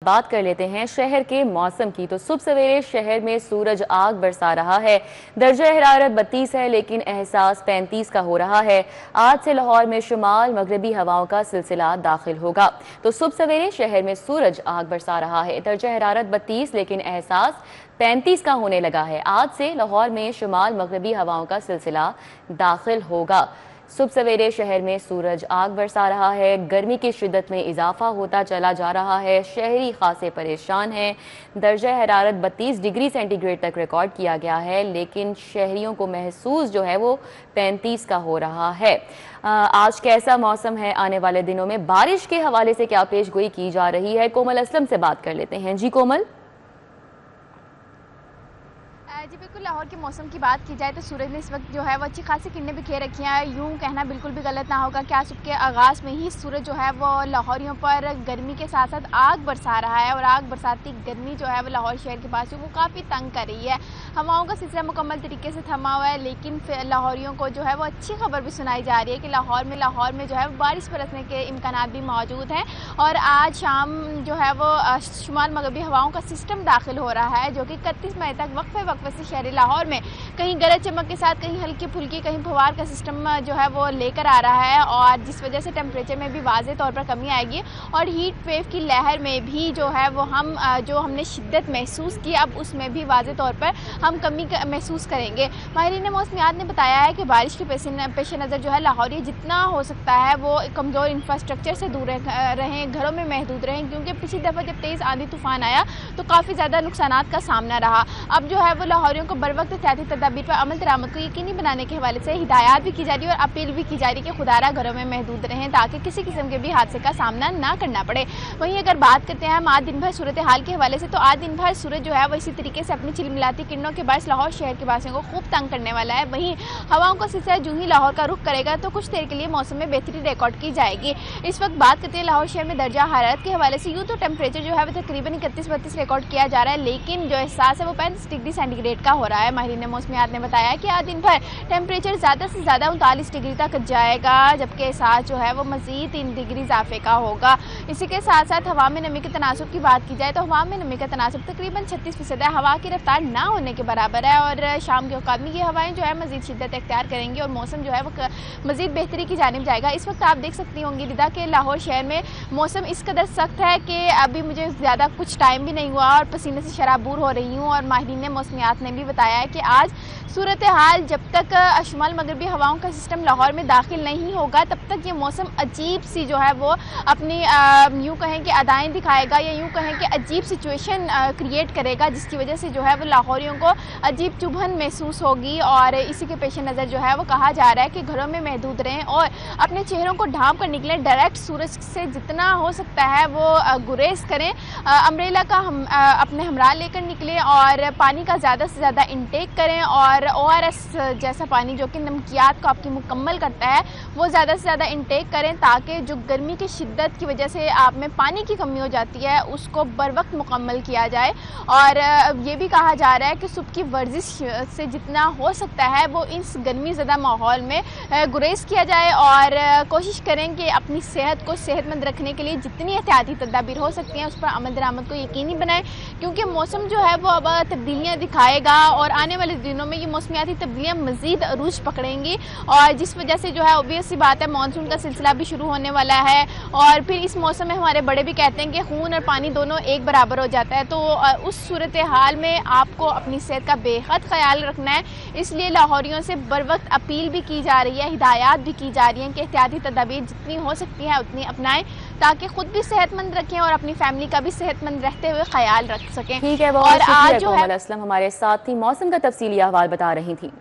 बात कर लेते हैं शहर के मौसम की। तो सुबह सवेरे शहर में सूरज आग बरसा रहा है। दर्जा हरारत 32 है लेकिन एहसास 35 का हो रहा है। आज से लाहौर में शुमाल मगरबी हवाओं का सिलसिला दाखिल होगा। तो सुबह सवेरे शहर में सूरज आग बरसा रहा है। दर्जा हरारत 32 लेकिन एहसास 35 का होने लगा है। आज से लाहौर में शुमाल मगरबी हवाओं का सिलसिला दाखिल होगा। सुबह सवेरे शहर में सूरज आग बरसा रहा है। गर्मी की शिद्दत में इजाफा होता चला जा रहा है। शहरी खासे परेशान हैं। दर्जा हरारत 32 डिग्री सेंटीग्रेड तक रिकॉर्ड किया गया है लेकिन शहरियों को महसूस जो है वो 35 का हो रहा है। आज कैसा मौसम है, आने वाले दिनों में बारिश के हवाले से क्या पेशगोई की जा रही है, कोमल असलम से बात कर लेते हैं। जी कोमल। जी बिल्कुल, लाहौर के मौसम की बात की जाए तो सूरज ने इस वक्त जो है वो अच्छी खासी किरणें बिखेर रखी हैं। यूं कहना बिल्कुल भी गलत ना होगा कि आज सुबह के आगाज़ में ही सूरज जो है वो लाहौरियों पर गर्मी के साथ साथ आग बरसा रहा है और आग बरसाती गर्मी जो है वो लाहौर शहर के पास वो काफ़ी तंग कर रही है। हवाओं का सिलसिला मुकम्मल तरीके से थमा हुआ है लेकिन लाहौरियों को जो है वो अच्छी खबर भी सुनाई जा रही है कि लाहौर में जो है बारिश बरसने के इम्कान भी मौजूद हैं और आज शाम जो है वो शुमाल मगरबी हवाओं का सिस्टम दाखिल हो रहा है जो कि 31 मई तक वक्फे से शहरी लाहौर में कहीं गरज चमक के साथ, कहीं हल्की फुल्की, कहीं फवार का सिस्टम जो है वो लेकर आ रहा है और जिस वजह से टेम्परेचर में भी वाज़े तौर पर कमी आएगी और हीट वेव की लहर में भी जो है वो हमने शिद्दत महसूस की, अब उसमें भी वाज़े तौर पर हम कमी महसूस करेंगे। माहिरीन मौसमियात ने बताया है कि बारिश के पेश नज़र जो है लाहौरी जितना हो सकता है वो कमज़ोर इंफ्रास्ट्रक्चर से दूर रहें, घरों में महदूद रहें क्योंकि पिछली दफ़ा जब तेज़ आंधी तूफ़ान आया तो काफ़ी ज़्यादा नुकसानात का सामना रहा। अब जो है वो लाहौरियों को बर वक्त एहतियाती तदाबीर पर अमल दरामद को यकीनी बनाने के हवाले से हिदायत भी की जा रही है और अपील भी की जा रही है कि खुदारा घरों में महदूद रहें ताकि किसी किस्म के भी हादसे का सामना ना करना पड़े। वहीं अगर बात करते हैं हम आज दिन भर सूरत हाल के हवाले से तो आज दिन भर सूरज जो है वो इसी तरीके से अपनी चिलमिलाती किरणों के बायस लाहौर शहर के वासियों को खूब तंग करने वाला है। वहीं हवाओं का सिलसिला जूं ही लाहौर का रुख करेगा तो कुछ देर के लिए मौसम में बेहतरी रिकॉर्ड की जाएगी। इस वक्त बात करते हैं लाहौर शहर में दर्जा हरारत के हवाले से। यूँ तो टेम्परेचर जो है वो तकरीबन 31-32 रिकॉर्ड किया जा रहा है लेकिन जो एहसास है वो 35 डिग्री सेंटीग्रेड का हो रहा है। माहिरीन मौसमियात ने बताया कि आज दिन भर टेम्परेचर ज़्यादा से ज़्यादा 39 डिग्री तक जाएगा जबकि एहसास जो है वो मज़ीद 3 डिग्री इजाफे का होगा। इसी के साथ साथ हवा में नमी के तनासुब की बात की जाए तो हवा में नमी का तनासुब तकरीबन 36% है। हवा की रफ्तार ना होने के बराबर है और शाम के औकात में ये हवाएं जो है मज़ीद शिद्दत इख्तियार करेंगी और मौसम जो है वो मज़ीद बेहतरी की जानिब जाएगा। इस वक्त आप देख सकती होंगी लिदा के लाहौर शहर में मौसम इस कदर सख्त है कि अभी मुझे ज़्यादा कुछ टाइम भी नहीं हुआ और पसीने से शराबूर हो रही हूँ और माहिरीन मौसमियात ने भी बताया है कि आज सूरत हाल जब तक शुमाल मगरबी हवाओं का सिस्टम लाहौर में दाखिल नहीं होगा तब तक ये मौसम अजीब सी जो है वो अपनी यूँ कहें कि अदाएँ दिखाएगा या यूँ कहें कि अजीब सिचुएशन क्रिएट करेगा जिसकी वजह से जो है वो लाहौरियों को अजीब चुभन महसूस होगी और इसी के पेश नज़र जो है वो कहा जा रहा है कि घरों में महदूद रहें और अपने चेहरों को ढांप कर निकलें। डायरेक्ट सूरज से जितना हो सकता है वो गुरेज करें। अम्ब्रेला का अपने हमरा लेकर निकलें और पानी का ज़्यादा से ज़्यादा इंटेक करें और ORS जैसा पानी जो कि नमकियात को आपकी मुकम्मल करता है वो ज़्यादा से ज़्यादा इंटेक करें ताकि जो गर्मी की शिद्दत की वजह से आप में पानी की कमी हो जाती है उसको बर वक्त मुकम्मल किया जाए। और ये भी कहा जा रहा है कि सुबह की वर्जिश से जितना हो सकता है वो इस गर्मी ज़्यादा माहौल में गुरेज किया जाए और कोशिश करें कि अपनी सेहत को सेहतमंद रखने के लिए जितनी एहतियाती तदाबीर हो सकती हैं उस पर अमल दरामद को यकीनी बनाएं क्योंकि मौसम जो है वो अब तब्दीलियाँ दिखाएगा और आने वाले दिनों में ये मौसमियाती तब्दीलियाँ मज़ीद अरूज पकड़ेंगी और जिस वजह से जो है ऑब्वियस सी बात है मानसून का सिलसिला भी शुरू होने वाला है और फिर इस मौसम में हमारे बड़े भी कहते हैं कि खून और पानी दोनों एक बराबर हो जाता है। तो उस सूरत हाल में आपको अपनी सेहत का बेहद ख्याल रखना है, इसलिए लाहौरियों से बर वक्त अपील भी की जा रही है, हिदायत भी की जा रही है कि एहतियाती तदाबीर जितनी हो सकती है उतनी अपनाएं ताकि खुद भी सेहतमंद रखें और अपनी फैमिली का भी सेहतमंद रहते हुए ख्याल रख सकें। ठीक है, बहुत शुक्रिया कोमल असलम हमारे साथ थी, मौसम का तफसीली अहवाल बता रही थी।